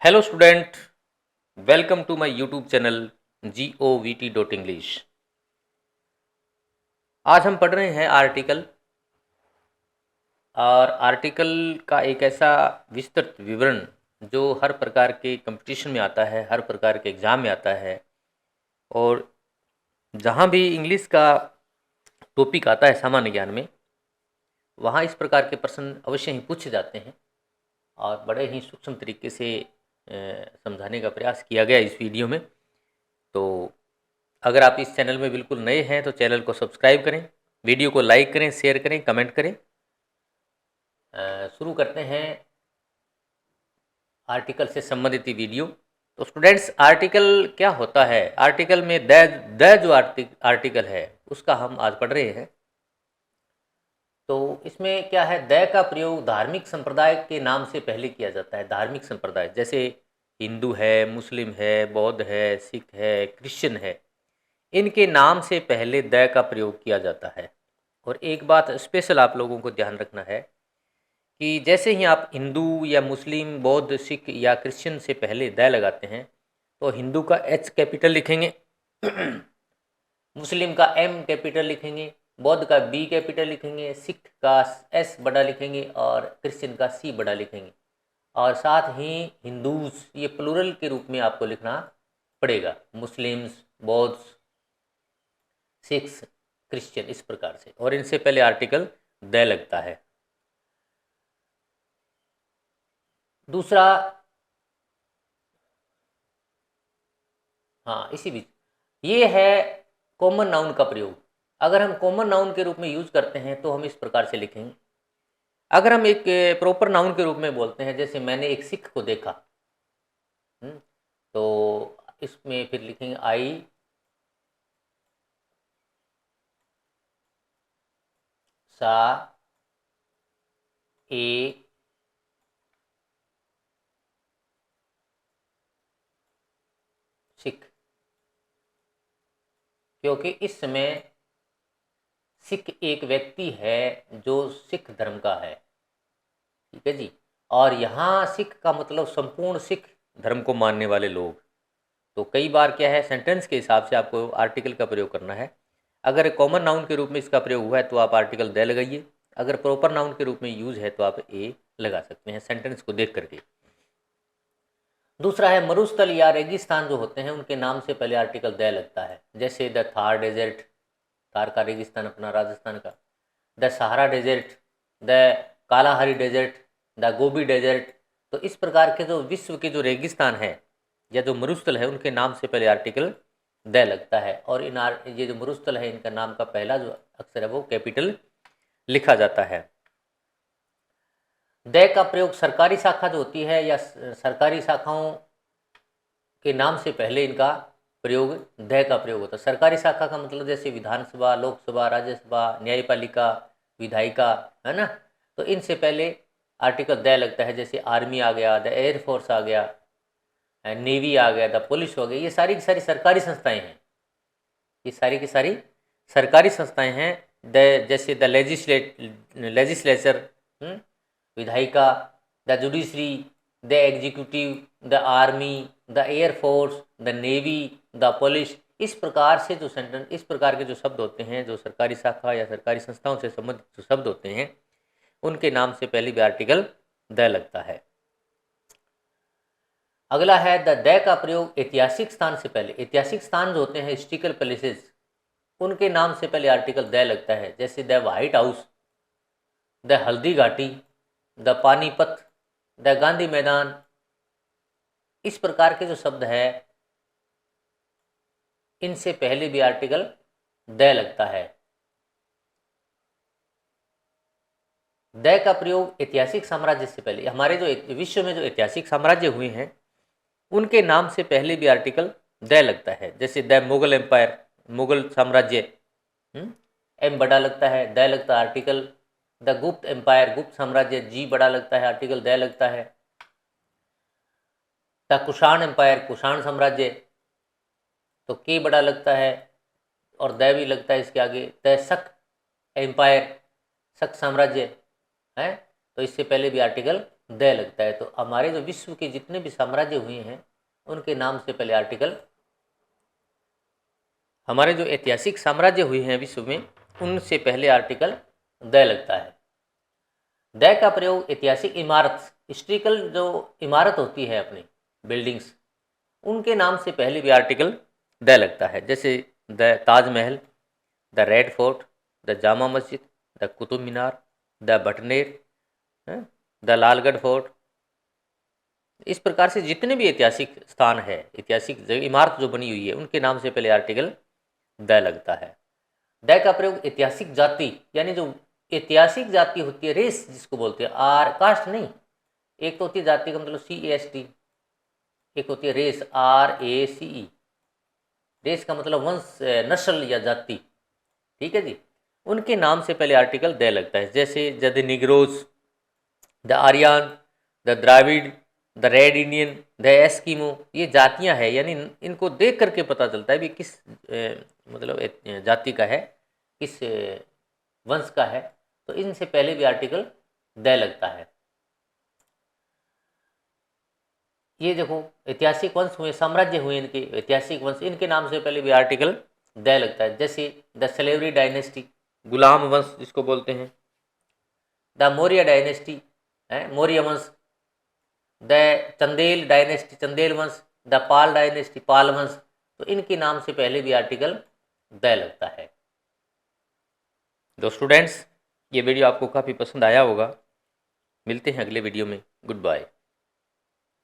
Hello student, welcome to my YouTube channel govt.english। आज हम पढ़ रहे हैं आर्टिकल, और आर्टिकल का एक ऐसा विस्तृत विवरण जो हर प्रकार के कंपटीशन में आता है, हर प्रकार के एग्ज़ाम में आता है। और जहाँ भी इंग्लिश का टॉपिक आता है सामान्य ज्ञान में, वहाँ इस प्रकार के प्रश्न अवश्य ही पूछे जाते हैं और बड़े ही सूक्ष्म तरीके से समझाने का प्रयास किया गया इस वीडियो में। तो अगर आप इस चैनल में बिल्कुल नए हैं तो चैनल को सब्सक्राइब करें, वीडियो को लाइक करें, शेयर करें, कमेंट करें। शुरू करते हैं आर्टिकल से संबंधित वीडियो। तो स्टूडेंट्स, आर्टिकल क्या होता है? आर्टिकल में द जो आर्टिकल है उसका हम आज पढ़ रहे हैं। तो इसमें क्या है, द का प्रयोग धार्मिक संप्रदाय के नाम से पहले किया जाता है। धार्मिक संप्रदाय जैसे हिंदू है, मुस्लिम है, बौद्ध है, सिख है, क्रिश्चियन है, इनके नाम से पहले द का प्रयोग किया जाता है। और एक बात स्पेशल आप लोगों को ध्यान रखना है कि जैसे ही आप हिंदू या मुस्लिम, बौद्ध, सिख या क्रिश्चियन से पहले द लगाते हैं तो हिंदू का एच कैपिटल लिखेंगे, मुस्लिम का एम कैपिटल लिखेंगे, बौद्ध का बी कैपिटल लिखेंगे, सिख का एस बड़ा लिखेंगे और क्रिश्चियन का सी बड़ा लिखेंगे। और साथ ही हिंदूज ये प्लूरल के रूप में आपको लिखना पड़ेगा, मुस्लिम्स, बौद्ध, सिक्स, क्रिश्चियन, इस प्रकार से। और इनसे पहले आर्टिकल द लगता है। दूसरा, हाँ इसी बीच ये है कॉमन नाउन का प्रयोग। अगर हम कॉमन नाउन के रूप में यूज करते हैं तो हम इस प्रकार से लिखेंगे। अगर हम एक प्रॉपर नाउन के रूप में बोलते हैं, जैसे मैंने एक सिख को देखा, तो इसमें फिर लिखेंगे आई सा ए सिख, क्योंकि इस समय सिख एक व्यक्ति है जो सिख धर्म का है, ठीक है जी। और यहाँ सिख का मतलब संपूर्ण सिख धर्म को मानने वाले लोग। तो कई बार क्या है, सेंटेंस के हिसाब से आपको आर्टिकल का प्रयोग करना है। अगर कॉमन नाउन के रूप में इसका प्रयोग हुआ है तो आप आर्टिकल द लगाइए, अगर प्रॉपर नाउन के रूप में यूज है तो आप ए लगा सकते हैं सेंटेंस को देख करके। दूसरा है मरुस्थल या रेगिस्तान जो होते हैं उनके नाम से पहले आर्टिकल द लगता है। जैसे द थार डेजर्ट, थार का रेगिस्तान अपना राजस्थान का, the Sahara desert, the Kalahari desert, the Gobi desert. तो इस प्रकार के जो विश्व के जो रेगिस्तान है या जो मरुस्थल है उनके नाम से पहले आर्टिकल द लगता है। और ये जो मरुस्थल है इनका नाम का पहला जो अक्षर है वो कैपिटल लिखा जाता है। द का प्रयोग सरकारी शाखा जो होती है या सरकारी शाखाओं के नाम से पहले इनका प्रयोग द का प्रयोग होता है। सरकारी शाखा का मतलब जैसे विधानसभा, लोकसभा, राज्यसभा, न्यायपालिका, विधायिका, है ना। तो इनसे पहले आर्टिकल द लगता है। जैसे आर्मी आ गया, द एयरफोर्स आ गया, नेवी आ गया, द पुलिस हो गई। ये सारी की सारी सरकारी संस्थाएं हैं, ये सारी की सारी सरकारी संस्थाएं हैं। द जैसे द लेजिस्लेचर, विधायिका, the judiciary, the executive, the army, the air force, the navy, the police. इस प्रकार से जो सेंटेंस, इस प्रकार के जो शब्द होते हैं, जो सरकारी शाखा या सरकारी संस्थाओं से संबंधित जो शब्द होते हैं उनके नाम से पहले भी आर्टिकल द लगता है। अगला है द का प्रयोग ऐतिहासिक स्थान से पहले। ऐतिहासिक स्थान जो होते हैं, हिस्ट्रिकल प्लेसेस, उनके नाम से पहले आर्टिकल द लगता है। जैसे the white house, the Haldi Ghati, the Panipat, the Gandhi मैदान। इस प्रकार के जो शब्द है इनसे पहले भी आर्टिकल द लगता है। द का प्रयोग ऐतिहासिक साम्राज्य से पहले, हमारे जो विश्व में जो ऐतिहासिक साम्राज्य हुए हैं उनके नाम से पहले भी आर्टिकल द लगता है। जैसे द मुगल एम्पायर, मुगल साम्राज्य, एम बड़ा लगता है, द लगता है आर्टिकल। द गुप्त एम्पायर, गुप्त साम्राज्य, जी बड़ा लगता है, आर्टिकल द लगता है। द कुषाण एम्पायर, कुषाण साम्राज्य, तो के बड़ा लगता है और द भी लगता है इसके आगे। द शक एम्पायर, शक साम्राज्य है, तो इससे पहले भी आर्टिकल द लगता है। तो हमारे जो विश्व के जितने भी साम्राज्य हुए हैं उनके नाम से पहले आर्टिकल, हमारे जो ऐतिहासिक साम्राज्य हुए हैं विश्व में उनसे पहले आर्टिकल द लगता है। द का प्रयोग ऐतिहासिक इमारत, हिस्ट्रिकल जो इमारत होती है अपनी बिल्डिंग्स, उनके नाम से पहले भी आर्टिकल द लगता है। जैसे the Taj Mahal, the Red Fort, the Jama Masjid, the Qutub Minar, the Bhatner, the Lalgarh Fort. इस प्रकार से जितने भी ऐतिहासिक स्थान है, ऐतिहासिक इमारत जो बनी हुई है, उनके नाम से पहले आर्टिकल द लगता है। द का प्रयोग ऐतिहासिक जाति, यानी जो ऐतिहासिक जाति होती है, रेस जिसको बोलते हैं, आर कास्ट नहीं, एक तो होती है जाति का मतलब CAST, एक होती है रेस RACE। रेस का मतलब वंश, नस्ल या जाति, ठीक है जी। उनके नाम से पहले आर्टिकल द लगता है। जैसे the negroes, the Aryan, the Dravid, the red Indian, the Eskimo, ये जातियां हैं, यानी इनको देख करके पता चलता है भी किस मतलब जाति का है, किस वंश का है। तो इनसे पहले भी आर्टिकल द लगता है। ये देखो ऐतिहासिक वंश हुए, साम्राज्य हुए इनके ऐतिहासिक वंश, इनके नाम से पहले भी आर्टिकल द लगता है। जैसे द स्लेवरी डायनेस्टी, गुलाम वंश जिसको बोलते हैं, द मौर्य डायनेस्टी है, मौर्य वंश, द चंदेल डायनेस्टी, चंदेल वंश, द पाल डायनेस्टी, पाल वंश। तो इनके नाम से पहले भी आर्टिकल द लगता है। तो स्टूडेंट्स, ये वीडियो आपको काफ़ी पसंद आया होगा। मिलते हैं अगले वीडियो में। Good bye.